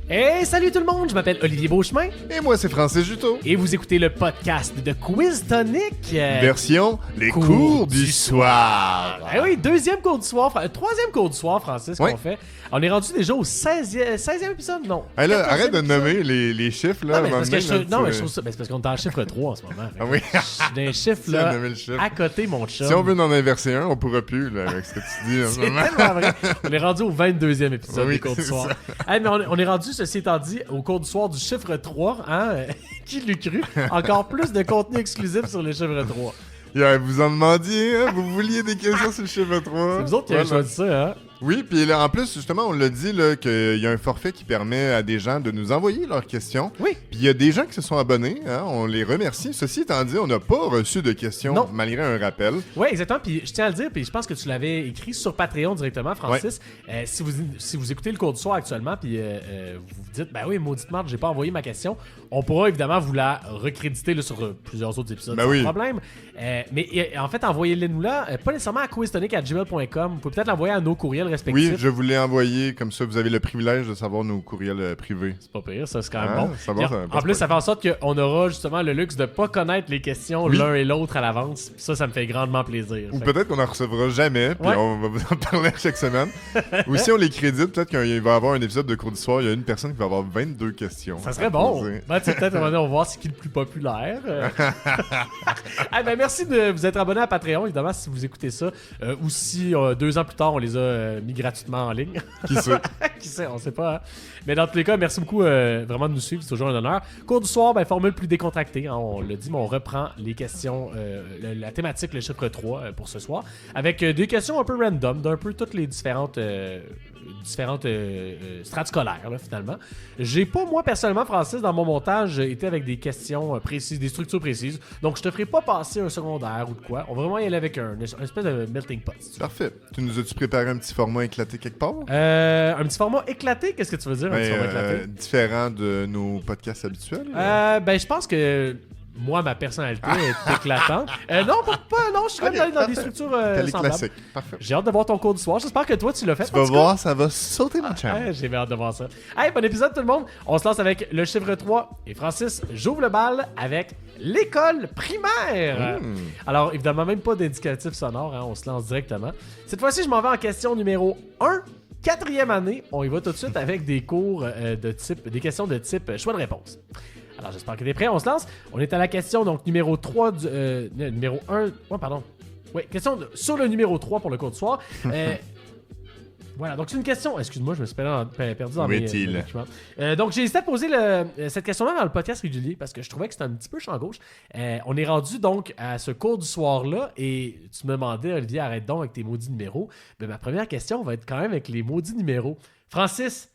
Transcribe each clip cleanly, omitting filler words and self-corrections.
Hey, salut tout le monde, je m'appelle Olivier Beauchemin. Et moi, c'est Francis Juteau. Et vous écoutez le podcast de Quiz Tonic. Version les cours du soir. Eh oui, deuxième cours du soir, troisième cours du soir, Francis, Oui. qu'on fait. On est rendu déjà au 16e épisode, non? Hey, là, 14e arrête de épisode. nommer les chiffres, là. Non, mais à un parce que moment donné, je, non, mais là, je trouve ça. Ben, c'est parce qu'on est en chiffre 3 en ce moment. Ah oui. Je suis d'un chiffre, Tu as là, nommé le chiffre. à côté, mon chum. Si on veut en inverser un, on pourra plus, là, avec ce que tu dis en ce C'est moment. tellement vrai. On est rendu au 22e épisode Oui, des cours du c'est soir. ça. Hey, mais on est rendu, ceci étant dit, au cours du soir du chiffre 3. Hein? Qui l'eût cru? Encore plus de contenu exclusif sur le chiffre 3. Yeah, vous en demandiez, hein? Vous vouliez des questions sur le chiffre 3. C'est vous autres qui avez choisi ça, hein? Oui, puis là, en plus, justement, on l'a dit, là, qu'il y a un forfait qui permet à des gens de nous envoyer leurs questions. Oui. Puis il y a des gens qui se sont abonnés, hein, on les remercie. Ceci étant dit, on n'a pas reçu de questions, Non. malgré un rappel. Oui, exactement. Puis je tiens à le dire, puis je pense que tu l'avais écrit sur Patreon directement, Francis. Si vous écoutez le cours du soir actuellement, puis vous vous dites, ben oui, maudite marde, j'ai pas envoyé ma question, on pourra évidemment vous la recréditer là, sur plusieurs autres épisodes, Ben sans oui. problème. Mais en fait, envoyez-les-nous là, pas nécessairement à quiztonic@gmail.com. Vous pouvez peut-être l'envoyer à nos courriels respectifs. Oui, je vous l'ai envoyé, comme ça vous avez le privilège de savoir nos courriels privés. C'est pas pire, ça c'est quand même Ah, bon. ça va, Puis ça en plus, ça fait en sorte qu'on aura justement le luxe de pas connaître les questions Oui. l'un et l'autre à l'avance. Puis ça me fait grandement plaisir. Ou Fait que- peut-être qu'on en recevra jamais, puis Ouais. on va vous en parler chaque semaine. Ou si on les crédite, peut-être qu'il va y avoir un épisode de cours du soir, il y a une personne qui va avoir 22 questions. Ça à serait bon. poser. Ben, tu sais, peut-être on va voir ce qui est le plus populaire. Ah, ben, merci de vous être abonné à Patreon, évidemment, si vous écoutez ça. Ou si 2 ans plus tard, on les a mis gratuitement en ligne. Qui sait? Qui sait, on sait pas. Hein? Mais dans tous les cas, merci beaucoup vraiment de nous suivre, c'est toujours un honneur. Cours du soir, ben, formule plus décontractée, hein, on l'a dit, mais on reprend les questions, la thématique, le chiffre 3 pour ce soir, avec des questions un peu random, d'un peu toutes les différentes strates scolaires, là, finalement. J'ai pas, moi, personnellement, Francis, dans mon montage, été avec des questions précises, des structures précises, donc je te ferai pas passer un secondaire ou de quoi. On va vraiment y aller avec un espèce de melting pot. Si tu veux. Parfait. Tu nous as-tu préparé un petit format éclaté quelque part? Un petit format éclaté, qu'est-ce que tu veux dire, un petit format éclaté? Différent de nos podcasts habituels? Ben, je pense que moi, ma personnalité est éclatante. Non, non, je suis quand même allé dans des structures T'as les semblables. classiques. Parfait. J'ai hâte de voir ton cours du soir. J'espère que toi, tu l'as fait. Tu vas en tout cas. voir, ça va sauter mon chum. J'ai bien hâte de voir ça. Hey, bon épisode tout le monde. On se lance avec le chiffre 3. Et Francis, j'ouvre le bal avec l'école primaire. Alors, évidemment, même pas d'indicatif sonore. Hein, on se lance directement. Cette fois-ci, je m'en vais en question numéro 1. 4e année, on y va tout de suite avec des cours de type, des questions de type choix de réponse. Alors, j'espère que t'es prêt, on se lance. On est à la question, donc, numéro 3, numéro 1, oh, pardon. Oui, question sur le numéro 3 pour le cours du soir. Voilà, donc c'est une question. Excuse-moi, je me suis perdu dans mes documents. Donc, j'ai hésité à poser cette question-là dans le podcast régulier parce que je trouvais que c'était un petit peu champ gauche. On est rendu donc à ce cours du soir-là et tu me demandais, Olivier, arrête donc avec tes maudits numéros. Mais ma première question va être quand même avec les maudits numéros. Francis,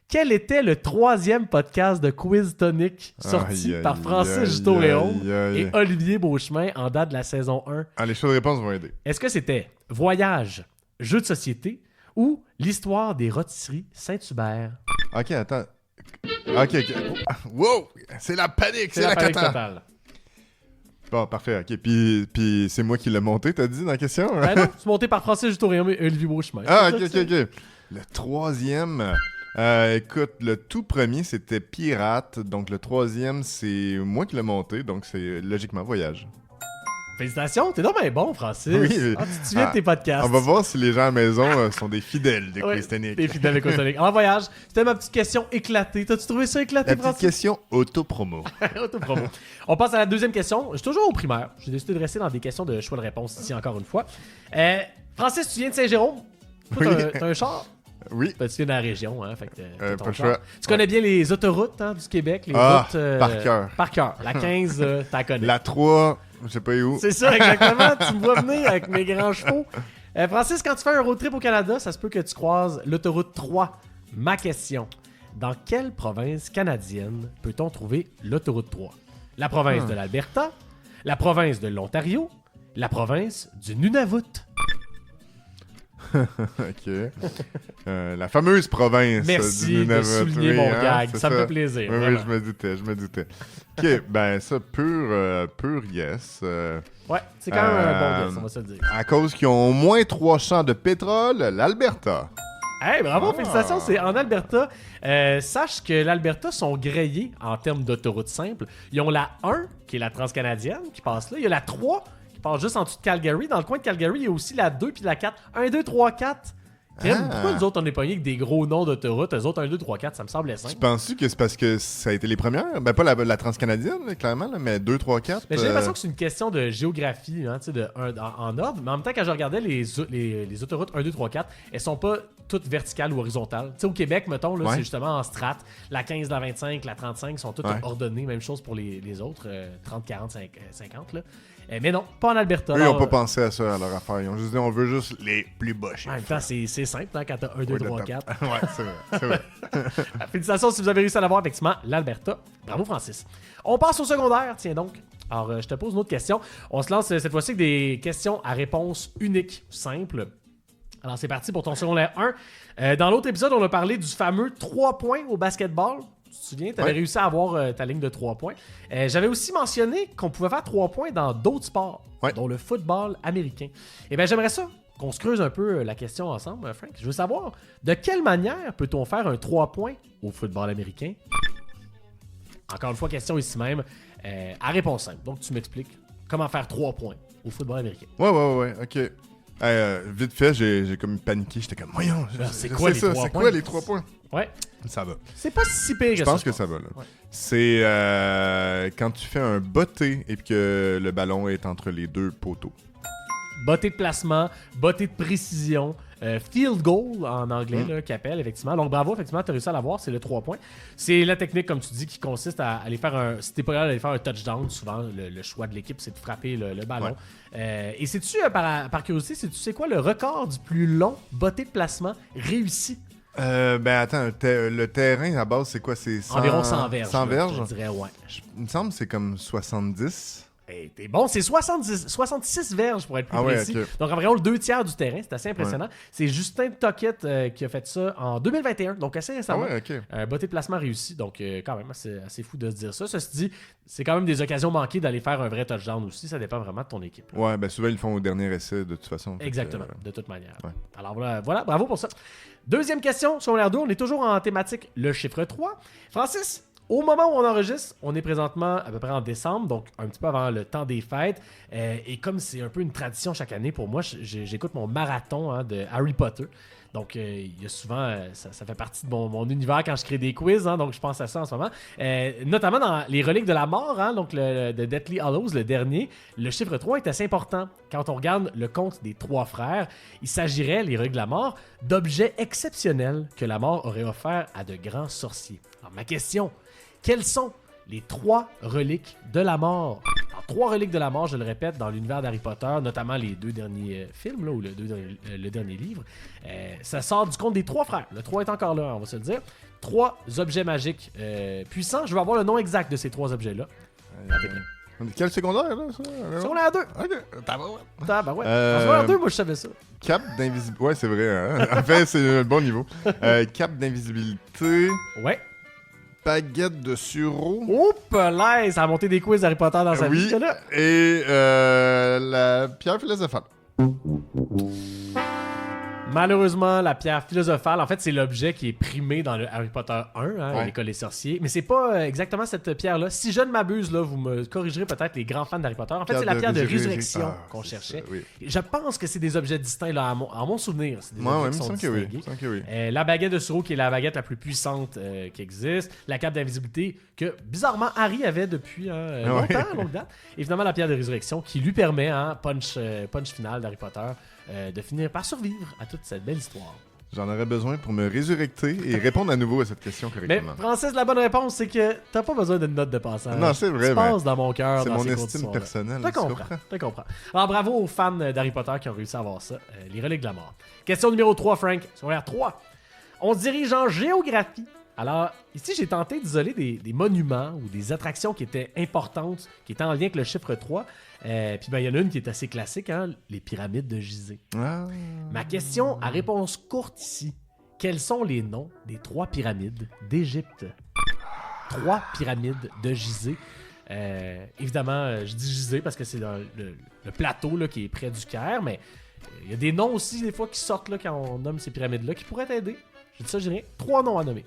quel était le 3e podcast de Quiz Tonic sorti par Francis Juteau-Léon et Olivier Beauchemin en date de la saison 1? Ah, les choix de réponse vont aider. Est-ce que c'était Voyage, Jeux de société ou l'histoire des rôtisseries Saint-Hubert? Ok, attends. Ok. Wow! C'est la panique, c'est la panique cata. totale. Bon, parfait, ok. Puis c'est moi qui l'ai monté, t'as dit dans la question? Ben non, c'est monté par Francis Juteau-Léon et Olivier Beauchemin. Ah, C'est ok. ça que c'est. Le 3e, écoute, le tout premier, c'était Pirate. Donc, le 3e, c'est moi qui l'ai monté. Donc, c'est logiquement Voyage. Félicitations, t'es donc bien bon, Francis. Oui. Ah, tu te souviens de tes podcasts. On va voir si les gens à la maison sont des fidèles de Ouais, Quiz Tonic. t'es fidèle de Quiz Tonic. En voyage, c'était ma petite question éclatée. T'as-tu trouvé ça éclaté, La petite Francis? question auto-promo. Autopromo. On passe à la deuxième question. Je suis toujours au primaire. J'ai décidé de rester dans des questions de choix de réponse ici encore une fois. Francis, tu viens de Saint-Jérôme? Toi, Oui. t'as un char? Oui. Ben, tu viens de la région, hein? Fait que t'as ton pas le char. choix. Tu connais bien les autoroutes hein, du Québec, les Ah, routes... par cœur. Par cœur. La 15, t'as connais. La 3, je sais pas où. C'est ça, exactement. Tu me vois venir avec mes grands chevaux. Francis, quand tu fais un road trip au Canada, ça se peut que tu croises l'autoroute 3. Ma question. Dans quelle province canadienne peut-on trouver l'autoroute 3? La province de l'Alberta, la province de l'Ontario, la province du Nunavut. Ok. La fameuse province Merci du de Nunavut. souligner Oui, mon hein, gag. c'est Ça me fait plaisir. Oui, vraiment. je me doutais. Ok, ben ça, pur yes. Ouais, c'est quand même un bon guess, on va se le dire. À cause qu'ils ont au moins 3 champs de pétrole, l'Alberta. Hey, bravo, félicitations, c'est en Alberta. Sache que l'Alberta sont grillés en termes d'autoroute simple. Ils ont la 1, qui est la transcanadienne, qui passe là. Il y a la 3, qui passe juste en dessous de Calgary. Dans le coin de Calgary, il y a aussi la 2 puis la 4. 1, 2, 3, 4. Pourquoi nous autres, on est pognés avec des gros noms d'autoroute? Eux autres, 1, 2, 3, 4, ça me semblait simple. Tu penses que c'est parce que ça a été les premières? Ben, pas la transcanadienne, là, clairement, là, mais 2, 3, 4. Mais j'ai l'impression que c'est une question de géographie, hein, en ordre. Mais en même temps, quand je regardais les autoroutes 1, 2, 3, 4, elles sont pas toutes verticales ou horizontales. Tu sais, au Québec, mettons, là, c'est justement en strate. La 15, la 25, la 35 sont toutes ordonnées. Même chose pour les autres, 30, 40, 50. Là. Mais non, pas en Alberta. Eux, ils n'ont pas pensé à ça, à leur affaire. Ils ont juste dit, on veut juste les plus bas chiffres. En même temps, c'est simple hein, quand t'as 1, 2, 3, 4. Ouais, c'est vrai. Félicitations si vous avez réussi à l'avoir, effectivement, l'Alberta. Bravo, Francis. On passe au secondaire, tiens donc. Alors, je te pose une autre question. On se lance cette fois-ci avec des questions à réponse unique, simple. Alors, c'est parti pour ton secondaire 1. Dans l'autre épisode, on a parlé du fameux 3 points au basketball. Tu te souviens, tu avais réussi à avoir ta ligne de 3 points. J'avais aussi mentionné qu'on pouvait faire 3 points dans d'autres sports, dont le football américain. Et bien, j'aimerais ça qu'on se creuse un peu la question ensemble, Frank. Je veux savoir, de quelle manière peut-on faire un 3 points au football américain? Encore une fois, question ici même, à réponse simple. Donc, tu m'expliques comment faire 3 points au football américain. Ouais, ok. Vite fait, j'ai comme paniqué. J'étais comme, voyons, c'est quoi les 3 points? C'est quoi les 3 points? Ouais. Ça va. C'est pas si pire que ça. Je pense que ça va, là. Ouais. C'est quand tu fais un botté et que le ballon est entre les deux poteaux. Botté de placement, botté de précision, field goal en anglais, qui appelle, effectivement. Donc bravo, effectivement, tu as réussi à l'avoir, c'est le 3 points. C'est la technique, comme tu dis, qui consiste à aller faire un. Si t'es pas capable d'aller faire un touchdown, souvent, le choix de l'équipe, c'est de frapper le ballon. Ouais. Et sais-tu, par curiosité, c'est quoi le record du plus long botté de placement réussi? Ben attends, le terrain à base, c'est quoi? C'est 100... Environ 100 verges. 100 verges? Je dirais, ouais. Il me semble que c'est comme 70. Hey, t'es bon, c'est 66 verges pour être plus précis. Okay. Donc environ le 2 tiers du terrain, c'est assez impressionnant. Ouais. C'est Justin Tockett qui a fait ça en 2021, donc assez récemment. Ah ouais, okay. Botté de placement réussi, donc quand même assez fou de se dire ça. Ceci dit, c'est quand même des occasions manquées d'aller faire un vrai touchdown aussi, ça dépend vraiment de ton équipe. Là. Ouais, ben souvent ils le font au dernier essai de toute façon. Exactement, de toute manière. Ouais. Alors voilà, bravo pour ça. Deuxième question, sur l'air 2, on est toujours en thématique le chiffre 3. Francis, au moment où on enregistre, on est présentement à peu près en décembre, donc un petit peu avant le temps des fêtes. Et comme c'est un peu une tradition chaque année pour moi, j'écoute mon marathon de Harry Potter. Donc, il y a souvent, ça fait partie de mon univers quand je crée des quiz, donc je pense à ça en ce moment. Notamment dans les reliques de la mort, donc de Deathly Hallows, le dernier, le chiffre 3 est assez important. Quand on regarde le conte des 3 frères, il s'agirait, les reliques de la mort, d'objets exceptionnels que la mort aurait offerts à de grands sorciers. Alors, ma question, quelles sont les 3 reliques de la mort? Alors, 3 reliques de la mort, je le répète, dans l'univers d'Harry Potter, notamment les 2 derniers films, là, ou le dernier livre. Ça sort du conte des 3 frères. Le 3 est encore là, on va se le dire. 3 objets magiques puissants. Je veux avoir le nom exact de ces 3 objets-là. Quel secondaire, là, ça? Secondaire 2. OK. Tabarouette. En secondaire 2, moi, je savais ça. Cap d'invisibilité. Ouais, c'est vrai. Hein? En fait, c'est un bon niveau. Cap d'invisibilité. Ouais. Baguette de sureau. Oups là, ça a monté des quiz Harry Potter dans sa vie, là. Et la pierre philosophale. Malheureusement, la pierre philosophale, en fait, c'est l'objet qui est primé dans le Harry Potter 1, l'école des sorciers. Mais c'est pas exactement cette pierre-là. Si je ne m'abuse, là, vous me corrigerez peut-être les grands fans d'Harry Potter. En fait, c'est la pierre de résurrection qu'on cherchait. Ça, oui. Je pense que c'est des objets distincts, là, à mon souvenir. C'est des objets qui sont distingués. La baguette de sureau, qui est la baguette la plus puissante qui existe. La cape d'invisibilité, que bizarrement Harry avait depuis longue date. Et finalement, la pierre de résurrection, qui lui permet, punch final d'Harry Potter, de finir par survivre à toute cette belle histoire. J'en aurais besoin pour me résurrecter et répondre à nouveau à cette question correctement. Mais Francis, la bonne réponse, c'est que t'as pas besoin d'une note de passage. Non, c'est vrai. Ça passe dans mon cœur. C'est dans mon ces estime personnelle. Tu comprends. Alors bravo aux fans d'Harry Potter qui ont réussi à avoir ça. Les reliques de la mort. Question numéro 3, Frank. Sur R3. On se dirige en géographie. Alors, ici, j'ai tenté d'isoler des monuments ou des attractions qui étaient importantes, qui étaient en lien avec le chiffre 3. Puis, il y en a une qui est assez classique, les pyramides de Gizeh. Ah. Ma question à réponse courte ici. Quels sont les noms des 3 pyramides d'Égypte? 3 pyramides de Gizeh. Évidemment, je dis Gizeh parce que c'est le plateau là, qui est près du Caire, mais Il y a des noms aussi, des fois, qui sortent là, quand on nomme ces pyramides-là, qui pourraient t'aider. Je dis ça, j'ai rien. 3 noms à nommer.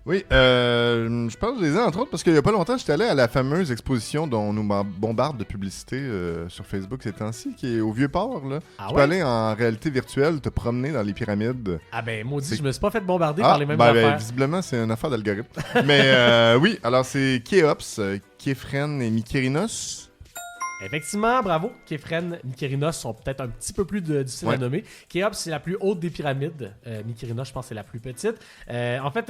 Oui, je pense que je les ai entre autres parce qu'il y a pas longtemps, j'étais allé à la fameuse exposition dont on nous bombarde de publicité sur Facebook ces temps-ci, qui est au Vieux-Port. Là. Tu peux aller en réalité virtuelle, te promener dans les pyramides. Ah ben, maudit, je me suis pas fait bombarder par les mêmes ben, affaires. Visiblement, c'est une affaire d'algorithme. Mais oui, alors c'est Khéops, Képhren et Mykérinos. Effectivement, bravo. Képhren, Mykérinos sont peut-être un petit peu plus difficiles à nommer. Khéops, c'est la plus haute des pyramides. Mykérinos, je pense, c'est la plus petite. En fait,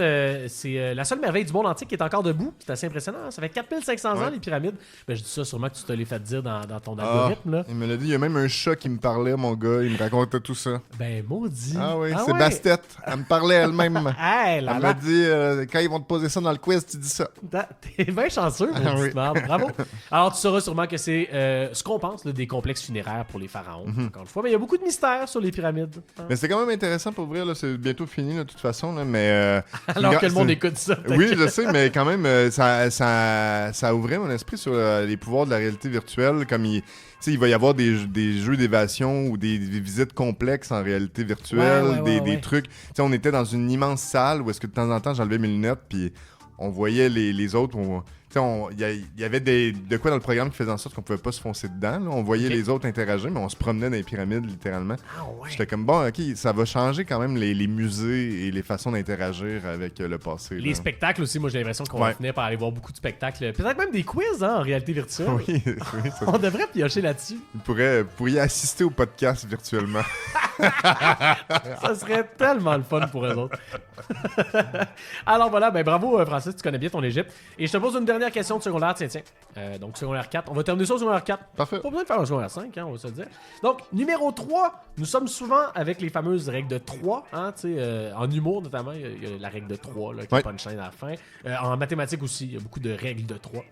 c'est la seule merveille du monde antique qui est encore debout. C'est assez impressionnant. Hein? Ça fait 4500 ans, les pyramides. Ben, je dis ça sûrement que tu te l'es fait dire dans ton algorithme. Là. Il me l'a dit. Il y a même un chat qui me parlait, mon gars. Il me racontait tout ça. Ben, maudit. Ah oui, c'est Bastet. Elle me parlait elle-même. Hey, elle m'a dit, quand ils vont te poser ça dans le quiz, tu dis ça. T'es bien chanceux, maudite merde. Bravo. Alors, tu sauras sûrement que c'est ce qu'on pense là, des complexes funéraires pour les pharaons, encore une fois. Mais il y a beaucoup de mystères sur les pyramides. Hein. Mais c'est quand même intéressant pour vrai. Là, c'est bientôt fini, là, de toute façon. Là, mais, alors que le monde écoute ça. Oui, je sais, mais quand même, ça ouvrait mon esprit sur les pouvoirs de la réalité virtuelle. Comme il va y avoir des jeux d'évasion ou des visites complexes en réalité virtuelle, des trucs. T'sais, on était dans une immense salle où est-ce que de temps en temps, j'enlevais mes lunettes, puis on voyait les autres... Il y avait de quoi dans le programme qui faisait en sorte qu'on pouvait pas se foncer dedans. Là. On voyait les autres interagir, mais on se promenait dans les pyramides, littéralement. J'étais comme, bon, OK, ça va changer quand même les musées et les façons d'interagir avec le passé. Les spectacles aussi, moi j'ai l'impression qu'on finit par aller voir beaucoup de spectacles. Peut-être même des quiz en réalité virtuelle. Oui, on devrait piocher là-dessus. Vous pourriez assister au podcast virtuellement. Ça serait tellement le fun pour eux autres. Alors voilà, ben bravo Francis, tu connais bien ton Égypte. Et je te pose une dernière question de secondaire, tiens. Donc secondaire 4, on va terminer ça au secondaire 4. Parfait. Pas besoin de faire un secondaire 5, hein, on va se le dire. Donc, numéro 3, nous sommes souvent avec les fameuses règles de 3, hein, en humour notamment, il y a la règle de 3 là, qui est punchline à la fin. En mathématiques aussi, il y a beaucoup de règles de 3.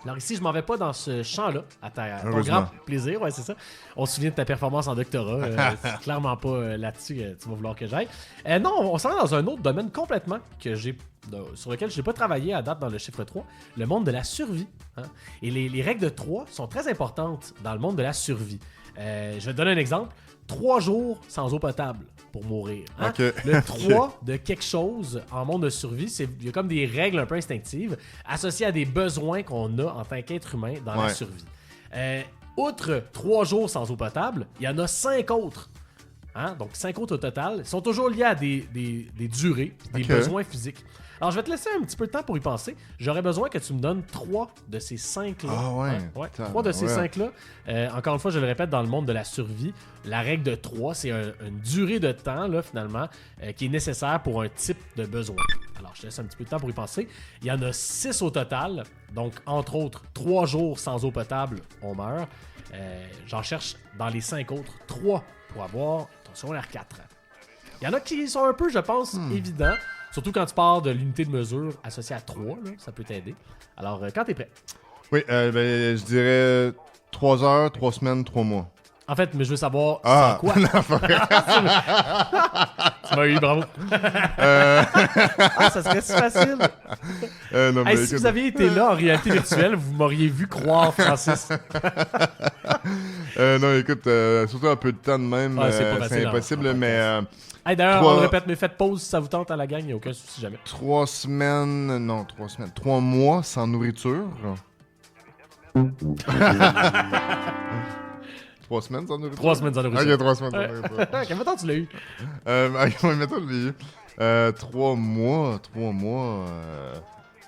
Alors ici, je m'en vais pas dans ce champ-là, à ton grand plaisir, ouais, c'est ça. On se souvient de ta performance en doctorat, c'est clairement pas là-dessus que tu vas vouloir que j'aille. Non, on s'en va dans un autre domaine complètement sur lequel je n'ai pas travaillé à date dans le chiffre 3, le monde de la survie. Hein? Et les règles de 3 sont très importantes dans le monde de la survie. Je vais te donner un exemple. 3 jours sans eau potable pour mourir. Hein? Okay. Le 3 de quelque chose en monde de survie, il y a comme des règles un peu instinctives associées à des besoins qu'on a en tant qu'être humain dans la survie. Outre 3 jours sans eau potable, il y en a 5 autres. Hein? Donc 5 autres au total. Ils sont toujours liés à des durées, des besoins physiques. Alors, je vais te laisser un petit peu de temps pour y penser. J'aurais besoin que tu me donnes 3 de ces 5-là. Ah ouais? 3 de ces 5-là. Encore une fois, je le répète, dans le monde de la survie, la règle de 3, c'est une durée de temps, là, finalement, qui est nécessaire pour un type de besoin. Alors, je te laisse un petit peu de temps pour y penser. Il y en a 6 au total. Donc, entre autres, 3 jours sans eau potable, on meurt. J'en cherche dans les 5 autres 3 pour avoir ton secondaire 4. Il y en a qui sont un peu, je pense, évidents. Surtout quand tu pars de l'unité de mesure associée à 3, là, ça peut t'aider. Alors, quand t'es prêt? Oui, je dirais 3 heures, 3 semaines, 3 mois. En fait, mais je veux savoir c'est quoi. Non, tu m'as eu, bravo. Ça serait si facile. Non, hey, si vous aviez été là en réalité virtuelle, vous m'auriez vu croire, Francis. Non, écoute, surtout un peu de temps de même, c'est impossible, mais... Hey, d'ailleurs, on le répète, mais faites pause si ça vous tente à la gang, il n'y a aucun souci jamais. 3 semaines... Non, 3 semaines. 3 mois sans nourriture. 3 semaines sans nourriture? 3 semaines sans nourriture. Ok, 3 semaines sans nourriture. Quel temps tu l'as eu? Mettons, je l'ai eu. 3 mois... 3 mois...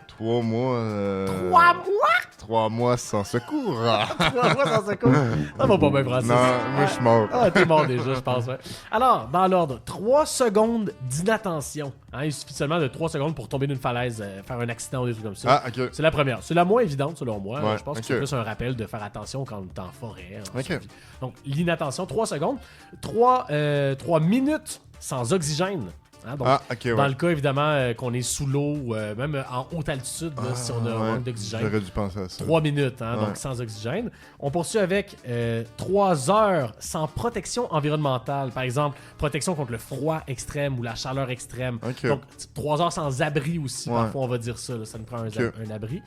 3 mois... 3 mois? 3 mois sans secours. 3 mois sans secours. Ça va pas bien, Francis. Non, moi je suis mort. Ah, t'es mort déjà, je pense. Ouais. Alors, dans l'ordre, 3 secondes d'inattention. Hein, il suffit seulement de 3 secondes pour tomber d'une falaise, faire un accident ou des trucs comme ça. Ah, ok. C'est la première. C'est la moins évidente, selon moi. Ouais, je pense que c'est plus un rappel de faire attention quand on est en forêt. Donc, l'inattention, 3 secondes. 3 minutes sans oxygène. Hein, donc, dans le cas, évidemment, qu'on est sous l'eau ou même en haute altitude, là, si on a un manque d'oxygène. J'aurais dû penser à ça. 3 minutes, hein, donc sans oxygène. On poursuit avec 3 heures sans protection environnementale. Par exemple, protection contre le froid extrême ou la chaleur extrême. Donc, 3 heures sans abri aussi, parfois on va dire ça. Là, ça nous prend un abri.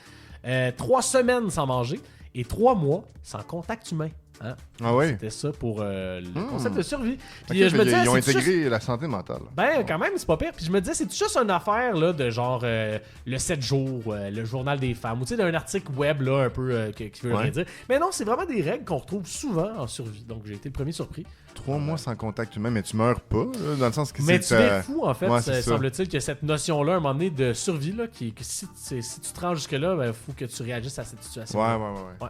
3 semaines sans manger et 3 mois sans contact humain. Hein? Ah oui? C'était ça pour le concept de survie. Puis Ok, je me disais, ils ont c'est-tu intégré juste... la santé mentale. Ben, quand même, c'est pas pire. Puis je me disais, c'est juste une affaire là, de genre le 7 jours, le journal des femmes, ou tu sais, d'un article web là, un peu qui veut rien dire. Mais non, c'est vraiment des règles qu'on retrouve souvent en survie. Donc j'ai été le premier surpris. 3 mois sans contact humain, mais tu meurs pas, là, dans le sens que Mais c'est... tu es fou, en fait, Ouais, c'est ça. semble-t-il, que cette notion-là, à un moment donné, de survie, là, que si tu te rends jusque-là, il faut que tu réagisses à cette situation. Ouais.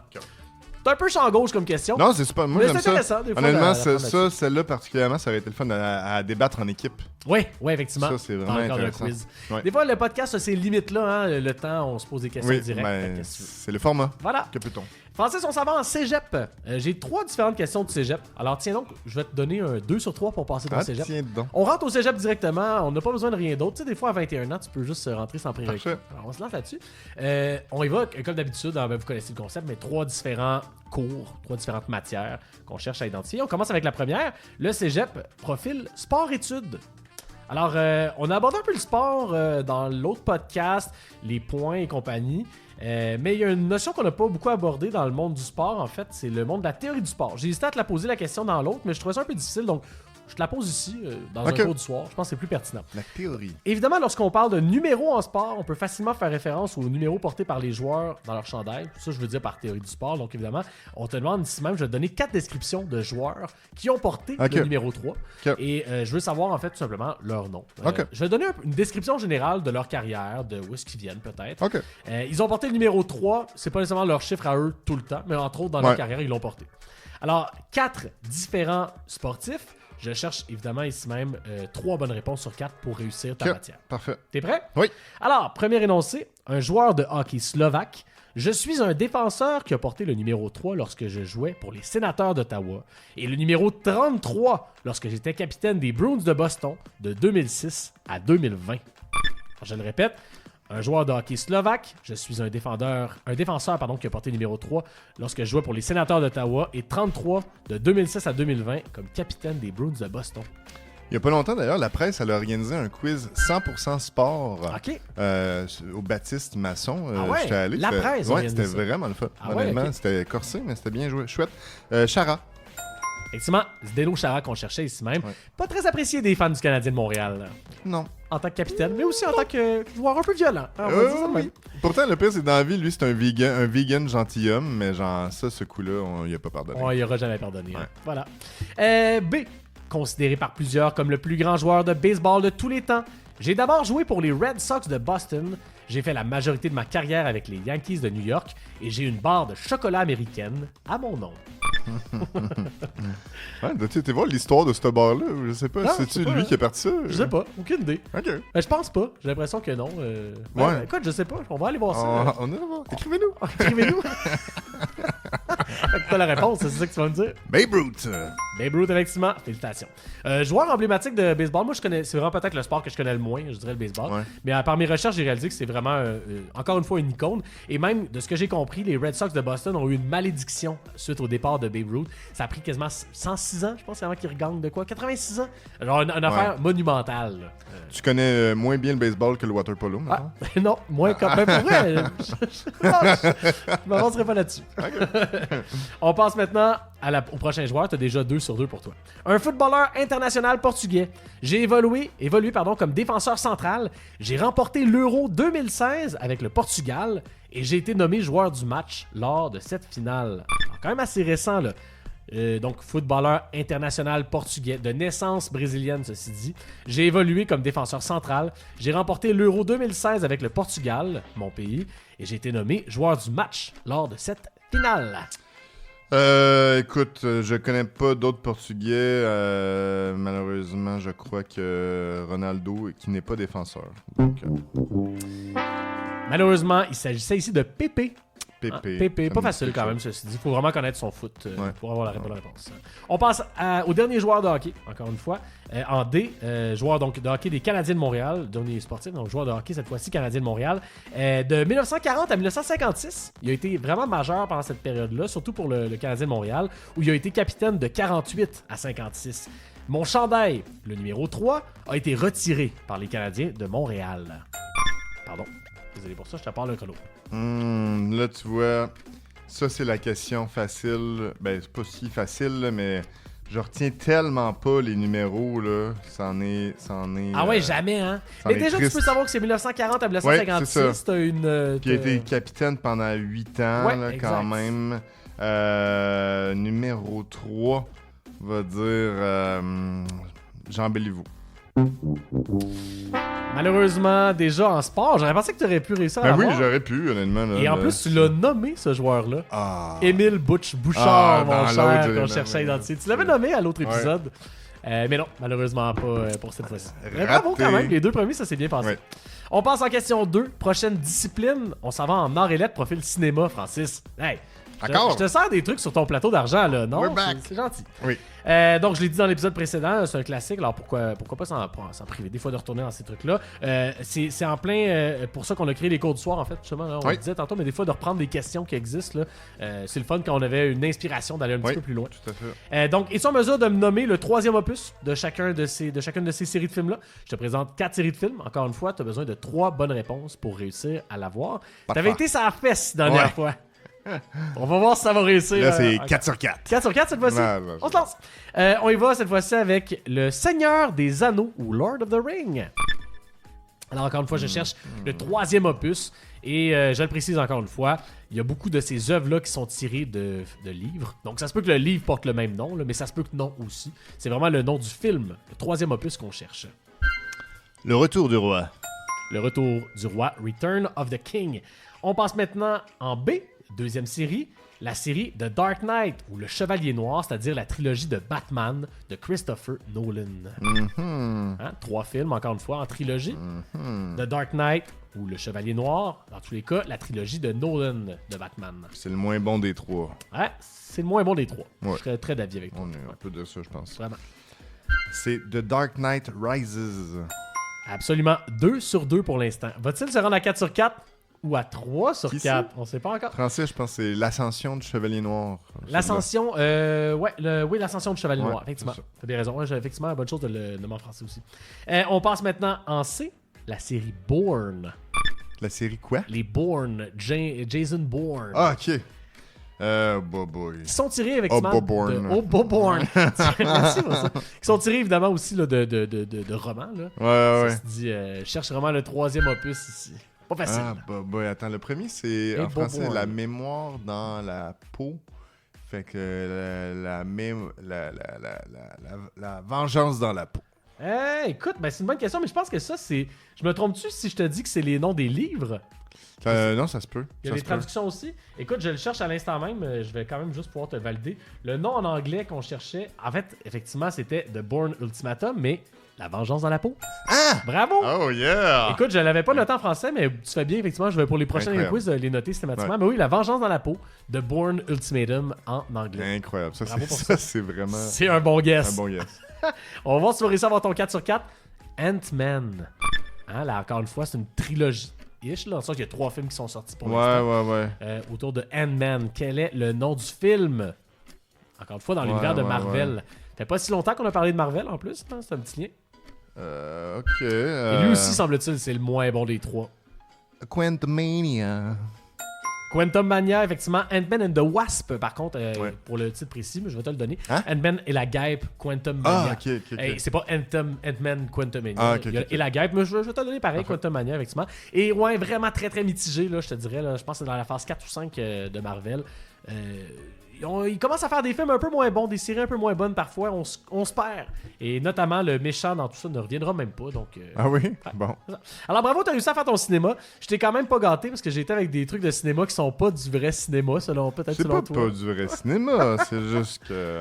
C'est un peu champ gauche comme question. Non, c'est super. Moi, Mais j'aime c'est ça. intéressant, des fois, Honnêtement, d'apprendre celle-là particulièrement, ça aurait été le fun à débattre en équipe. Oui, effectivement. Ça, c'est vraiment Encore intéressant. un quiz. Ouais. Des fois, le podcast a ses limites-là. Hein, le temps, on se pose des questions Oui, directes. Fait ben, que qu'est-ce que tu veux? c'est le format. Voilà. Que peut-on? Francis, on s'en va en cégep. J'ai 3 différentes questions de cégep. Alors, tiens donc, je vais te donner un 2 sur 3 pour passer ton cégep. Tiens dedans. On rentre au cégep directement, on n'a pas besoin de rien d'autre. Tu sais, des fois, à 21 ans, tu peux juste rentrer sans prérequis. Parfait. Alors, on se lance là-dessus. On y va, comme d'habitude, vous connaissez le concept, mais 3 différents cours, 3 différentes matières qu'on cherche à identifier. On commence avec la première, le cégep profil sport-études. Alors, on a abordé un peu le sport dans l'autre podcast, les points et compagnie. Mais il y a une notion qu'on n'a pas beaucoup abordée dans le monde du sport, en fait, c'est le monde de la théorie du sport. J'ai hésité à te la poser la question dans l'autre, mais je trouvais ça un peu difficile, donc je te la pose ici, dans un cours du soir. Je pense que c'est plus pertinent. La théorie. Évidemment, lorsqu'on parle de numéros en sport, on peut facilement faire référence aux numéros portés par les joueurs dans leur chandail. Ça, je veux dire par théorie du sport. Donc, évidemment, on te demande ici même, je vais te donner 4 descriptions de joueurs qui ont porté le numéro 3. Et je veux savoir, en fait, tout simplement leur nom. Je vais donner une description générale de leur carrière, de où est-ce qu'ils viennent, peut-être. Ils ont porté le numéro 3. C'est pas nécessairement leur chiffre à eux tout le temps, mais entre autres, dans leur carrière, ils l'ont porté. Alors, 4 différents sportifs. Je cherche évidemment ici même 3 bonnes réponses sur 4 pour réussir ta matière. Parfait. T'es prêt? Oui. Alors, premier énoncé, un joueur de hockey slovaque. Je suis un défenseur qui a porté le numéro 3 lorsque je jouais pour les Sénateurs d'Ottawa et le numéro 33 lorsque j'étais capitaine des Bruins de Boston de 2006 à 2020. Alors, je le répète, un joueur de hockey slovaque, je suis un défenseur qui a porté le numéro 3 lorsque je jouais pour les Sénateurs d'Ottawa et 33 de 2006 à 2020 comme capitaine des Bruins de Boston. Il n'y a pas longtemps d'ailleurs, la presse elle a organisé un quiz 100% sport au Baptiste Masson. J'étais allé. La presse c'était vraiment le fun. Honnêtement, c'était corsé, mais c'était bien joué. Chouette. Chara. Effectivement, Zdeno Chara qu'on cherchait ici même. Pas très apprécié des fans du Canadien de Montréal. Non. En tant que capitaine, mais aussi en tant que joueur un peu violent. Oui. Pourtant, le pire, c'est dans la vie, lui, c'est un vegan gentilhomme, mais genre, ce coup-là, on lui a pas pardonné. On lui aura jamais pardonné. Hein. Voilà. B. Considéré par plusieurs comme le plus grand joueur de baseball de tous les temps. J'ai d'abord joué pour les Red Sox de Boston. J'ai fait la majorité de ma carrière avec les Yankees de New York et j'ai une barre de chocolat américaine à mon nom. Dois-tu été voir l'histoire de ce bar-là? Je sais pas. C'est-tu lui qui a parti ça? Je sais pas. Aucune idée. OK. Je pense pas. J'ai l'impression que non. Écoute, je sais pas. On va aller voir ça. On ira voir. Écrivez-nous. Écrivez-nous. Fait que t'as la réponse, c'est ça que tu vas me dire? Babe Ruth. Babe Ruth, effectivement. Félicitations. Joueur emblématique de baseball, moi, c'est vraiment peut-être le sport que je connais le moins, je dirais le baseball. Ouais. Mais par mes recherches, j'ai réalisé que c'est vraiment, encore une fois, une icône. Et même, de ce que j'ai compris, les Red Sox de Boston ont eu une malédiction suite au départ de Babe Ruth. Ça a pris quasiment 106 ans, je pense, avant qu'ils regagnent de quoi? 86 ans? Genre une affaire monumentale. Tu connais moins bien le baseball que le water polo, maintenant? Non, moins quand même. Pour vrai, je m'avancerai pas là-dessus. On passe maintenant au prochain joueur. Tu as déjà 2 sur 2 pour toi. Un footballeur international portugais. J'ai évolué comme défenseur central. J'ai remporté l'Euro 2016 avec le Portugal et j'ai été nommé joueur du match lors de cette finale. Alors, quand même assez récent, là. Donc, footballeur international portugais, de naissance brésilienne, ceci dit. J'ai évolué comme défenseur central. J'ai remporté l'Euro 2016 avec le Portugal, mon pays, et j'ai été nommé joueur du match lors de cette finale. Écoute, je connais pas d'autres Portugais. Malheureusement, je crois que Ronaldo, qui n'est pas défenseur. Donc, malheureusement, il s'agissait ici de Pépé. Pépé. Pas facile quand même, ceci dit. Il faut vraiment connaître son foot pour avoir la bonne réponse. On passe au dernier joueur de hockey, encore une fois. En D, joueur donc, de hockey des Canadiens de Montréal, dernier sportif, donc joueur de hockey cette fois-ci Canadien de Montréal. De 1940 à 1956, il a été vraiment majeur pendant cette période-là, surtout pour le Canadien de Montréal, où il a été capitaine de 48 à 56. Mon chandail, le numéro 3, a été retiré par les Canadiens de Montréal. Pardon. Désolé pour ça, je te parle d'un chrono. Là, tu vois, Ça, c'est la question facile. Ben, c'est pas si facile, là, mais je retiens tellement pas les numéros, là. C'en est... Ah ouais, jamais, hein? Mais déjà, triste. tu peux savoir que c'est 1940 à 1956. Ouais, c'est t'as une... Qui a été capitaine pendant 8 ans, Ouais, là, exact. quand même. Numéro 3, va dire Jean Béliveau. Malheureusement, déjà en sport, j'aurais pensé que tu aurais pu réussir à Ben oui, l'avoir. j'aurais pu, honnêtement. Là, Et en plus, tu l'as nommé, ce joueur-là. Ah. Émile Bouchard, mon dans cher, l'autre, qu'on j'ai cherchait à nommé. identifier. Tu l'avais nommé à l'autre Ouais. épisode. Mais non, malheureusement pas pour cette fois-ci. Mais Raté. bravo quand même, les deux premiers, ça s'est bien passé. Ouais. On passe en question 2. Prochaine discipline, on s'en va en arts et lettres, profil cinéma, Francis. Hey, D'accord. je te sers des trucs sur ton plateau d'argent, là, non? We're back. C'est gentil. Oui. Donc, je l'ai dit dans l'épisode précédent, c'est un classique, alors pourquoi pas s'en priver des fois de retourner dans ces trucs-là. C'est en plein pour ça qu'on a créé les cours du soir, en fait, justement. Là, on Oui. le disait tantôt, mais des fois de reprendre des questions qui existent. Là, c'est le fun quand on avait une inspiration d'aller un petit Oui. peu plus loin. Tout à fait. Donc, es-tu en mesure de me nommer le troisième opus de chacune de ces séries de films-là? Je te présente 4 séries de films. Encore une fois, tu as besoin de 3 bonnes réponses pour réussir à l'avoir. T'avais été sur la fesse la dernière fois. On va voir si ça va réussir. Là, c'est encore. 4 sur 4. 4 sur 4 cette fois-ci? Non, On se lance. On y va cette fois-ci avec Le Seigneur des Anneaux ou Lord of the Ring. Alors encore une fois, je cherche le troisième opus et je le précise encore une fois, il y a beaucoup de ces œuvres-là qui sont tirées de livres. Donc ça se peut que le livre porte le même nom, là, mais ça se peut que non aussi. C'est vraiment le nom du film, le troisième opus qu'on cherche. Le retour du roi. Le Retour du Roi, Return of the King. On passe maintenant en B, deuxième série, la série The Dark Knight ou Le Chevalier Noir, c'est-à-dire la trilogie de Batman de Christopher Nolan. Hein? 3 films, encore une fois, en trilogie. The Dark Knight ou Le Chevalier Noir, dans tous les cas, la trilogie de Nolan de Batman. C'est le moins bon des 3. Ouais, c'est le moins bon des 3. Ouais. Je serais très d'avis avec toi. On est un peu de ça, je pense. Vraiment. C'est The Dark Knight Rises. Absolument 2 sur 2 pour l'instant. Va-t-il se rendre à 4 sur 4 ou à 3 sur Qui 4? On sait pas encore. Français, je pense que c'est l'ascension du Chevalier Noir. L'ascension, oui, l'ascension du Chevalier Ouais, Noir, effectivement. c'est ça. T'as bien raison, ouais, j'ai effectivement la bonne chose de le nommer en français aussi. On passe maintenant en C, la série Bourne. La série quoi? Les Bourne, Jason Bourne. Ah, ok. Boy. Qui sont tirés effectivement Bourne. Bourne. Merci pour ça. Qui sont tirés évidemment aussi là, de romans. Là. Ouais. Ça se dit, je cherche vraiment le troisième opus ici. Pas facile. Ah, boy. Attends, le premier, c'est en Bob français Bourne. La mémoire dans la peau. Fait que la vengeance dans la peau. Écoute, ben, c'est une bonne question, mais je pense que ça, c'est. Je me trompe-tu si je te dis que c'est les noms des livres? Non, ça se peut. Il y a Ça des se peut. traductions aussi. Écoute, je le cherche à l'instant même. Je vais quand même juste pouvoir te valider. Le nom en anglais qu'on cherchait, en fait, effectivement, c'était The Bourne Ultimatum, mais La vengeance dans la peau. Ah! Bravo! Oh, yeah! Écoute, je l'avais pas noté en français, mais tu fais bien, effectivement. Je vais pour les prochains Incroyable. quiz les noter systématiquement. Ouais. Mais oui, La vengeance dans la peau de Bourne Ultimatum en anglais. Incroyable. Ça, Bravo pour c'est vraiment C'est un bon guess. un bon guess. On va voir si tu vas réussir à avoir ton 4 sur 4. Ant-Man. Hein, là, encore une fois, c'est une trilogie. Ish, là, en sens qu'il y a 3 films qui sont sortis pour l'instant. Ouais. Autour de Ant-Man. Quel est le nom du film? Encore une fois, dans l'univers de Marvel. ouais. Fait pas si longtemps qu'on a parlé de Marvel en plus, hein? C'est un petit lien. Ok. Et lui aussi, semble-t-il, c'est le moins bon des 3. Quantumania. Quantum Mania, effectivement. Ant-Man and the Wasp, par contre, Ouais. pour le titre précis, mais je vais te le donner. Hein? Ant-Man et la guêpe, Quantum Ah, Mania. ok. Hey, c'est pas Ant-Man Quantum Mania. Ah, ok, Il y a ok. et la guêpe, mais je vais te le donner pareil, Parfait. Quantum Mania, effectivement. Et ouais, vraiment très très mitigé, là, je te dirais. Là, je pense que c'est dans la phase 4 ou 5 de Marvel. Ils commencent à faire des films un peu moins bons, des séries un peu moins bonnes parfois. On se perd. Et notamment, le méchant dans tout ça ne reviendra même pas. Donc, Ah oui? Bon. alors bravo, t'as réussi à faire ton cinéma. Je t'ai quand même pas gâté parce que j'ai été avec des trucs de cinéma qui sont pas du vrai cinéma, peut-être C'est selon pas, toi. pas du vrai cinéma, c'est juste que...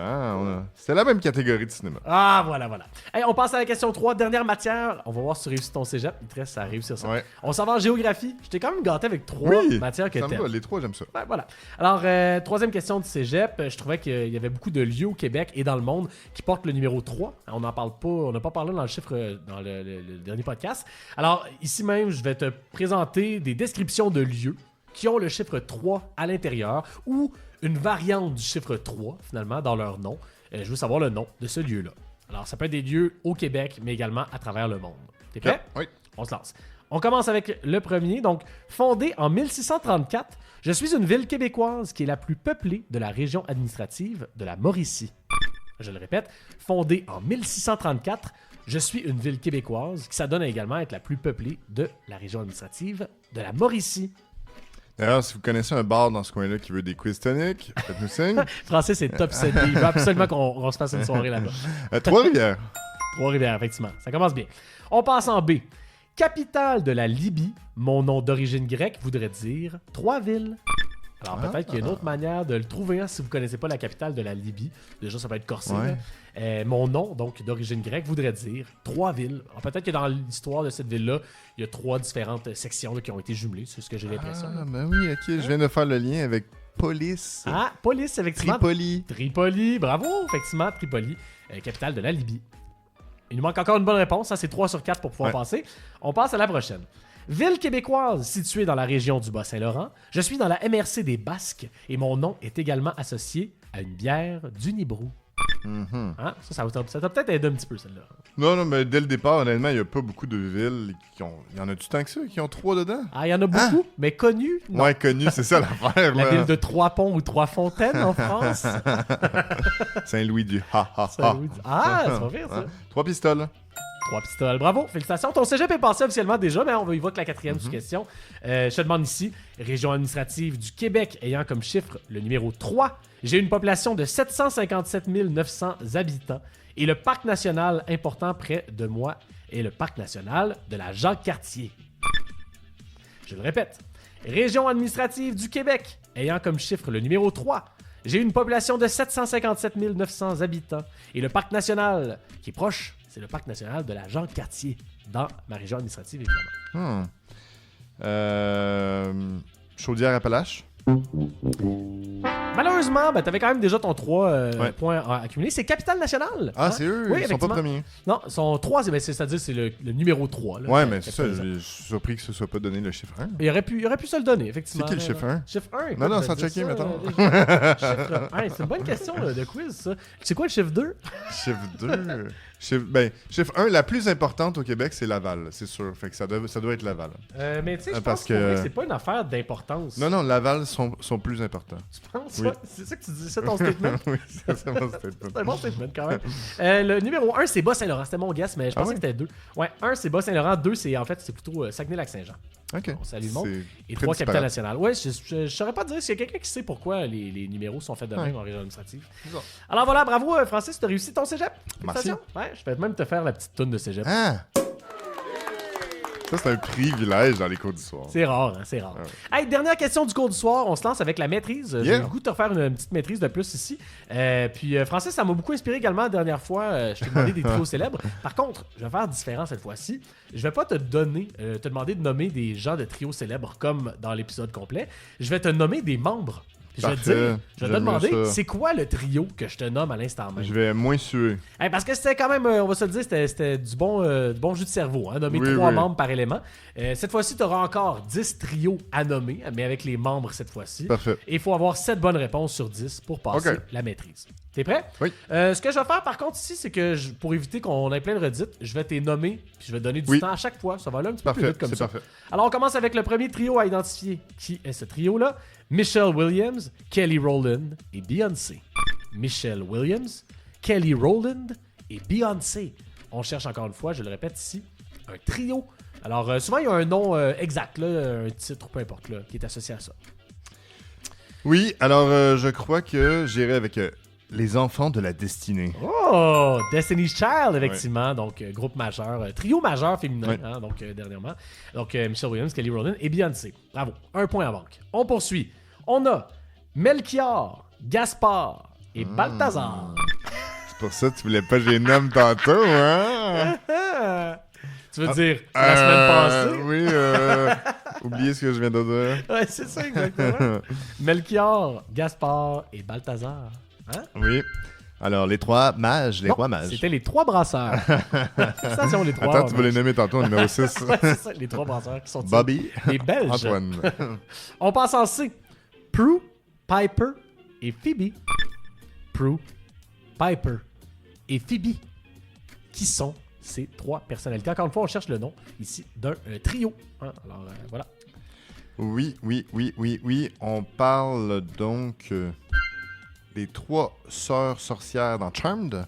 C'est la même catégorie de cinéma. Ah, voilà. Hey, on passe à la question 3, dernière matière. On va voir si tu réussis ton cégep. Il te reste à réussir ça. Ouais. On s'en va en géographie. Je t'ai quand même gâté avec 3 Oui, matières que ça me t'aimes. va, les 3, j'aime ça. Ouais, voilà. Alors, troisième question du cégep. Je trouvais qu'il y avait beaucoup de lieux au Québec et dans le monde qui portent le numéro 3. On n'en parle pas, on n'a pas parlé dans le chiffre dans le dernier podcast. Alors, ici même, je vais te présenter des descriptions de lieux qui ont le chiffre 3 à l'intérieur ou une variante du chiffre 3, finalement, dans leur nom. Je veux savoir le nom de ce lieu-là. Alors, ça peut être des lieux au Québec, mais également à travers le monde. T'es prêt? Oui. On se lance. On commence avec le premier. Donc, fondée en 1634, je suis une ville québécoise qui est la plus peuplée de la région administrative de la Mauricie. Je le répète, fondée en 1634, je suis une ville québécoise qui s'adonne également à être la plus peuplée de la région administrative de la Mauricie. D'ailleurs, si vous connaissez un bar dans ce coin-là qui veut des quiz toniques, faites-nous signe. Francis est obsédé. Il veut absolument qu'on se fasse une soirée là-bas. Trois-Rivières. Trois-Rivières, effectivement. Ça commence bien. On passe en B. Capitale de la Libye, mon nom d'origine grecque voudrait dire Trois-Villes. Alors peut-être qu'il y a une autre manière de le trouver si vous ne connaissez pas la capitale de la Libye. Déjà, ça peut être corsé. Mon nom, donc d'origine grecque, voudrait dire Trois-Villes. Alors peut-être que dans l'histoire de cette ville-là, il y a 3 différentes sections qui ont été jumelées. C'est ce que j'ai l'impression. Ah, ben oui, ok. Je viens de faire le lien avec police. Ah, police, effectivement. Tripoli, bravo, effectivement, Tripoli, capitale de la Libye. Il nous manque encore une bonne réponse. C'est 3 sur 4 pour pouvoir passer. On passe à la prochaine. Ville québécoise située dans la région du Bas-Saint-Laurent, je suis dans la MRC des Basques et mon nom est également associé à une bière d'Unibrou. Hein? Ça t'a peut-être aidé un petit peu, celle-là. Non, mais dès le départ, honnêtement, il n'y a pas beaucoup de villes qui ont... Il y en a du temps que ça, qui ont 3 dedans? Ah, il y en a beaucoup, mais connues. Non. Ouais, connues, c'est ça l'affaire. La ville de Trois-Ponts ou Trois-Fontaines en France. Saint-Louis du ha-ha-ha. Ah, c'est pas pire, ça. 3 pistoles. 3 pistoles. Bravo, félicitations. Ton cégep est passé officiellement déjà, mais on va y voir que la 4e sous-question. Je te demande ici, région administrative du Québec ayant comme chiffre le numéro 3, j'ai une population de 757 900 habitants et le parc national important près de moi est le parc national de la Jacques-Cartier. Je le répète, région administrative du Québec ayant comme chiffre le numéro 3, j'ai une population de 757 900 habitants et le parc national qui est proche, c'est le parc national de la Jacques-Cartier, dans ma région administrative, évidemment. Chaudière-Appalaches. Malheureusement, t'avais quand même déjà ton 3 points à accumuler. C'est Capitale-Nationale. Ah, c'est eux? Oui, ils sont pas premiers. Non, ils sont 3, c'est-à-dire c'est le numéro 3. Là, ouais, mais c'est ça, je suis surpris que ce soit pas donné le chiffre 1. Il aurait pu se le donner, effectivement. C'est qui le chiffre 1? Chiffre 1, écoute, non, sans checker, mettons. Chiffre 1, c'est une bonne question de quiz, ça. C'est quoi le chiffre 2? Chiffre 2? Chiffre 1, la plus importante au Québec, c'est Laval, c'est sûr. Fait que ça doit être Laval. Mais tu sais, je pense que c'est pas une affaire d'importance. Non, Laval sont plus importants. Tu penses? Oui. Ouais, c'est ça que tu dis, c'est ton statement? Oui, c'est mon statement. C'est un bon statement quand même. Le numéro 1, c'est Bas-Saint-Laurent. C'était mon guess, mais je pensais que c'était 2. Ouais, 1, c'est Bas-Saint-Laurent. 2, c'est plutôt Saguenay-Lac-Saint-Jean. OK. On salue le monde. Et très 3, Capitale disparate. Nationale. Ouais, je saurais pas dire s'il y a quelqu'un qui sait pourquoi les numéros sont faits de même en région administrative. Bizarre. Alors voilà, bravo Francis, tu as réussi ton cégep. Merci. Félicitations. Ouais, je vais même te faire la petite toune de cégep. Ah! Ça, c'est un privilège dans les cours du soir. C'est rare, hein, c'est rare. Hey, dernière question du cours du soir. On se lance avec la maîtrise. J'ai le goût de te refaire une petite maîtrise de plus ici. Puis, Francis, ça m'a beaucoup inspiré également la dernière fois. Je t'ai demandé des trios célèbres. Par contre, je vais faire différent cette fois-ci. Je vais pas te demander de nommer des gens de trios célèbres comme dans l'épisode complet. Je vais te nommer des membres. Puis je vais te demander, c'est quoi le trio que je te nomme à l'instant même? Je vais moins suer. Hey, parce que c'était quand même, on va se le dire, c'était du bon jus de cerveau, hein, nommer 3 membres par élément. Cette fois-ci, tu auras encore 10 trios à nommer, mais avec les membres cette fois-ci. Parfait. Et il faut avoir 7 bonnes réponses sur 10 pour passer la maîtrise. T'es prêt? Oui. Ce que je vais faire par contre ici, c'est que pour éviter qu'on ait plein de redites, je vais t'es nommer, puis je vais te donner du temps à chaque fois. Ça va aller un petit peu plus vite comme ça. Parfait. Alors on commence avec le premier trio à identifier. Qui est ce trio-là? Michelle Williams, Kelly Rowland et Beyoncé. Michelle Williams, Kelly Rowland et Beyoncé. On cherche encore une fois, je le répète ici, un trio. Alors souvent il y a un nom exact, là, un titre, peu importe, là, qui est associé à ça. Oui, alors je crois que j'irai avec les enfants de la destinée. Oh! Destiny's Child, effectivement. Donc, groupe majeur, trio majeur féminin, hein, donc dernièrement. Donc, Michelle Williams, Kelly Rowland et Beyoncé. Bravo. 1 point en banque. On poursuit. On a Melchior, Gaspard et Balthazar. C'est pour ça que tu voulais pas que je les nomme tantôt, hein? Tu veux dire la semaine passée? Oui, oubliez ce que je viens de dire. Ouais, c'est ça, exactement. Melchior, Gaspard et Balthazar. Hein? Oui. Alors, les 3 mages, rois mages. C'était les 3 brasseurs. Félicitations, les 3. Attends, tu vas les nommer tantôt au numéro 6. Ouais, c'est ça, les 3 brasseurs qui sont Bobby, les Belges. Antoine. On passe en C. Prue, Piper et Phoebe. Prue, Piper et Phoebe. Qui sont ces 3 personnalités. Encore une fois, on cherche le nom ici d'un trio. Hein? Alors, voilà. Oui. On parle donc des 3 sœurs sorcières dans Charmed.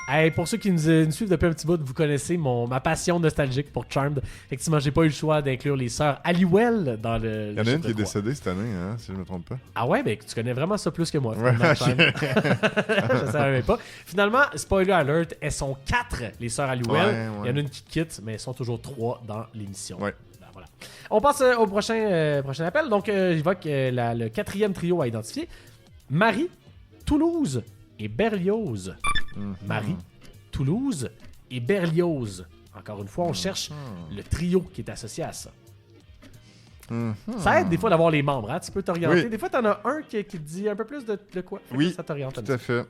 Hey, pour ceux qui nous suivent depuis un petit bout, vous connaissez ma passion nostalgique pour Charmed. Effectivement, j'ai pas eu le choix d'inclure les sœurs Halliwell dans le. Il y en a une qui est décédée cette année, hein, si je me trompe pas. Ah ouais, ben tu connais vraiment ça plus que moi. Ouais, Je savais pas. Finalement, spoiler alert, elles sont 4, les sœurs Halliwell. Ouais. Il y en a une qui quitte, mais elles sont toujours 3 dans l'émission. Ouais. Ben, voilà. On passe au prochain appel. Donc, j'évoque le 4e trio à identifier. Marie, Toulouse et Berlioz. Marie, Toulouse et Berlioz. Encore une fois, on cherche le trio qui est associé à ça. Ça aide des fois d'avoir les membres, hein? Tu peux t'orienter. Oui. Des fois, t'en as un qui te dit un peu plus de quoi. Oui, ça t'oriente. tout à fait.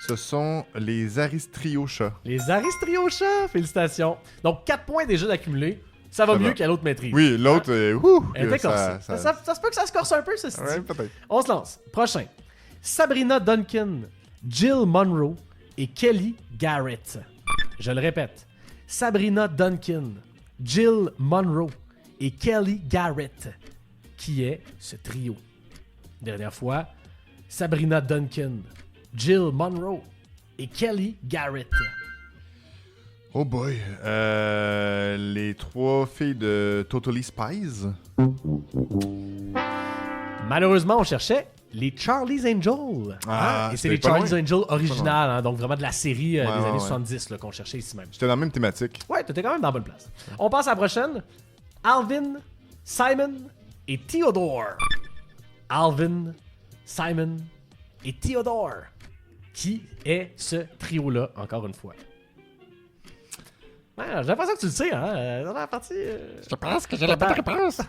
Ce sont les Aristriochats. Les Aristriochats, félicitations. Donc, 4 points déjà d'accumuler. Ça va mieux qu'à l'autre maîtrise. Oui, l'autre, Elle était corsée. Ça se peut que ça se corse un peu, ceci Ouais, dit. peut-être. On se lance. Prochain. Sabrina Duncan, Jill Monroe et Kelly Garrett. Je le répète. Sabrina Duncan, Jill Monroe et Kelly Garrett. Qui est ce trio? Dernière fois. Sabrina Duncan, Jill Monroe et Kelly Garrett. Oh boy. Les 3 filles de Totally Spies. Malheureusement, on cherchait les Charlie's Angels. Ah, et c'est c'était les pas Charlie's loin. Angels originales, hein, donc vraiment de la série des années ouais. 70 là, qu'on cherchait ici même. J'étais dans la même thématique. Ouais, t'étais quand même dans la bonne place. On passe à la prochaine. Alvin, Simon et Theodore. Alvin, Simon et Theodore. Qui est ce trio-là, encore une fois? Ouais, j'ai l'impression que tu le sais, hein? Dans la partie... Je pense que j'ai la bonne réponse.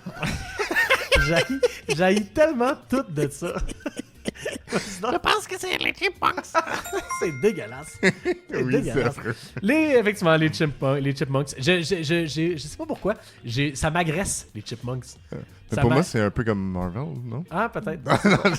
J'haïs tellement tout de ça. Je pense que c'est les Chipmunks. C'est dégueulasse. C'est Oui, c'est dégueulasse. affreux. Effectivement, les Chipmunks. Je sais pas pourquoi. Ça m'agresse, les Chipmunks. Mais Ça pour m'a- moi, c'est un peu comme Marvel, non? Ah, peut-être.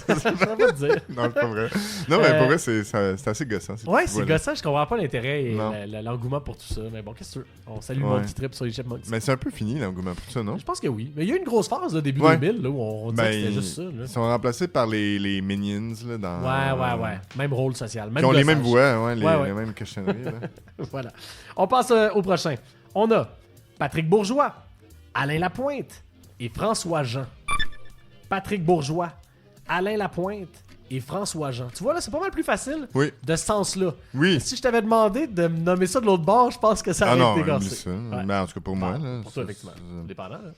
Je sais pas te dire. Non, c'est pas vrai. Non, mais pour vrai, c'est assez gossant. ces Ouais, petits c'est voix-là. gossant. Je comprends pas l'intérêt et Non. l'engouement pour tout ça. Mais bon, qu'est-ce que tu veux? On salue le Ouais. monde qui tripe sur les Chipmunks. Mais c'est un peu fini, l'engouement pour ça, non? Je pense que oui. Mais il y a eu une grosse phase, là, début Ouais. 2000, là, où on disait que c'était juste ça. Là. Ils sont remplacés par les Minions, là, dans... Ouais. Même rôle social. Même Qui ont les mêmes gossage. voix, ouais, Ouais. les mêmes cochonneries, là. Voilà. On passe au prochain. On a Patrick Bourgeois, Alain Lapointe et François Jean. Patrick Bourgeois, Alain Lapointe et François Jean. Tu vois, là, c'est pas mal plus facile Oui. de ce sens-là. Oui. Si je t'avais demandé de me nommer ça de l'autre bord, je pense que ça Ah aurait non, été oublie gossé. ça. Ouais. Mais en tout cas, pour moi, Bon, là... pour toi, effectivement. Dépendant. Là.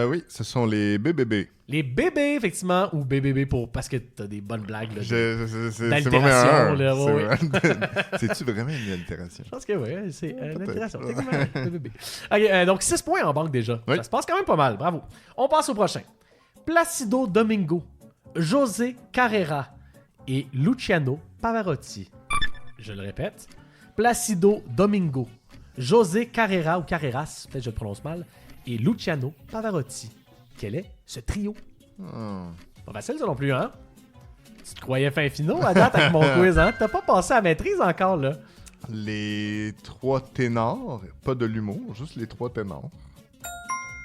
Oui, ce sont les BBB. Les bébés, effectivement, ou BBB parce que t'as des bonnes blagues. Là, C'est mon d'altération, meilleur. là, ouais, C'est-tu vraiment une altération? Je pense que oui, c'est une peut-être. altération. Techniquement, BBB. Ok, donc 6 points en banque déjà. Oui. Ça se passe quand même pas mal, bravo. On passe au prochain. Placido Domingo, José Carrera et Luciano Pavarotti. Je le répète. Placido Domingo, José Carrera ou Carreras, peut-être que je le prononce mal, et Luciano Pavarotti. Quel est ce trio? Pas facile ça non plus, hein? Tu te croyais fin finaux à date avec mon quiz, hein? T'as pas passé à la maîtrise encore, là. Les 3 ténors, pas de l'humour, juste les 3 ténors.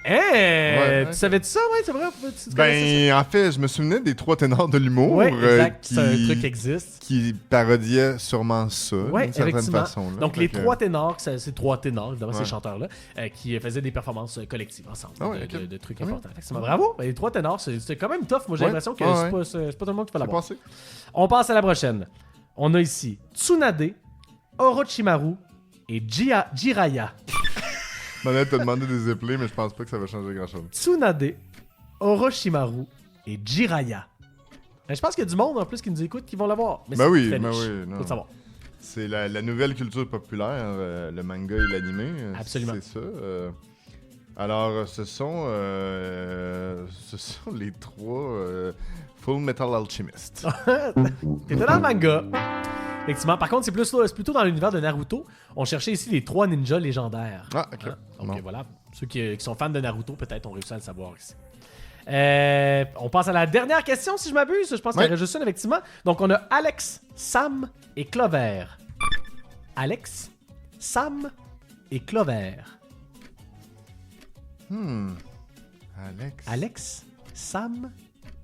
Hein? Ouais, Tu savais-tu ça? Ouais, c'est vrai? Tu connaissais Ben, en fait, je me souvenais des 3 ténors de l'humour ça? Ouais, exact. C'est un truc qui qui, existe. qui parodiaient sûrement ça, Ouais, d'une certaine effectivement. façon. là. Donc, Fait les que- 3 ténors, c'est 3 ténors, évidemment, ces Ouais. chanteurs-là, qui faisaient des performances collectives ensemble, Ah ouais, de, ok. de trucs Ouais. importants. Effectivement, bravo! Ben, les 3 ténors, c'est quand même tough. Moi, j'ai Ouais. l'impression que Ouais, c'est pas tout le monde qui peut C'est l'avoir. passé. On passe à la prochaine. On a ici Tsunade, Orochimaru et Jiraiya. Manette t'a demandé des éplés, mais je pense pas que ça va changer grand-chose. Tsunade, Orochimaru et Jiraiya. Je pense qu'il y a du monde en plus qui nous écoute qui vont l'avoir. Mais Ben c'est oui, très ben niche. oui, non. Faut le savoir. C'est la nouvelle culture populaire, le manga et l'animé. Absolument. C'est ça. Alors, ce sont les 3 Full Metal Alchemist. T'étais dans le manga. Effectivement. Par contre, c'est plutôt dans l'univers de Naruto. On cherchait ici les 3 ninjas légendaires. Ah, ok. Hein? Donc Bon. voilà. Ceux qui sont fans de Naruto, peut-être, ont réussi à le savoir ici. On passe à la dernière question, si je m'abuse. Je pense qu'il y en a juste une, effectivement. Donc, on a Alex, Sam et Clover. Alex, Sam et Clover. Alex. Alex, Sam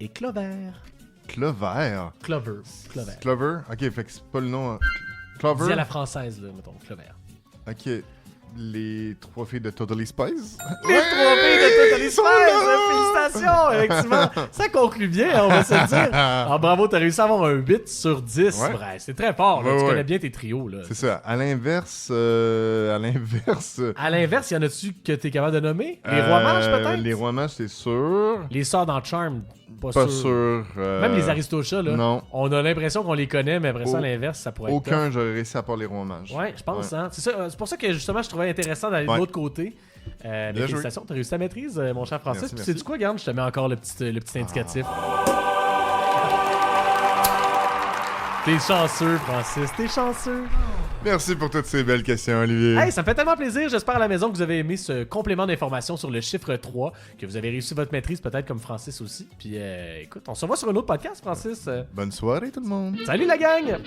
et Clover. Clover. Clover. Clover. Ok, fait que c'est pas le nom. Dis Clover. à la française, là, mettons, Clover. Ok. Les 3 filles de Totally Spies. Les 3 filles de Totally Spies! Félicitations, effectivement. Ça conclut bien, on va se le dire. Alors, bravo, t'as réussi à avoir un 8 sur 10. Ouais. Bref, c'est très fort. Là. Ouais, Tu ouais. connais bien tes trios. Là. C'est ça. À l'inverse. À l'inverse, y en a-tu que t'es capable de nommer? Les Rois Mages, peut-être? Les Rois Mages, c'est sûr. Les Sœurs dans Charm, pas Pas sûr. sûr. Même les Aristochats, là. Non. On a l'impression qu'on les connaît, mais après ça, à l'inverse, ça pourrait être. Aucun, j'aurais réussi à part les Rois Mages. Ouais, je pense. Ouais. Hein. C'est pour ça que justement, je trouvais intéressant d'aller de Ouais. l'autre côté. Mais Bien félicitations, t'as réussi à maîtrise, mon cher Francis. Merci, Puis merci. c'est du quoi, garde? Je te mets encore le petit indicatif. T'es chanceux, Francis, t'es chanceux. Merci pour toutes ces belles questions, Olivier. Hey, ça me fait tellement plaisir. J'espère à la maison que vous avez aimé ce complément d'information sur le chiffre 3, que vous avez réussi votre maîtrise, peut-être comme Francis aussi. Puis écoute, on se revoit sur un autre podcast, Francis. Bonne soirée, tout le monde. Salut la gang!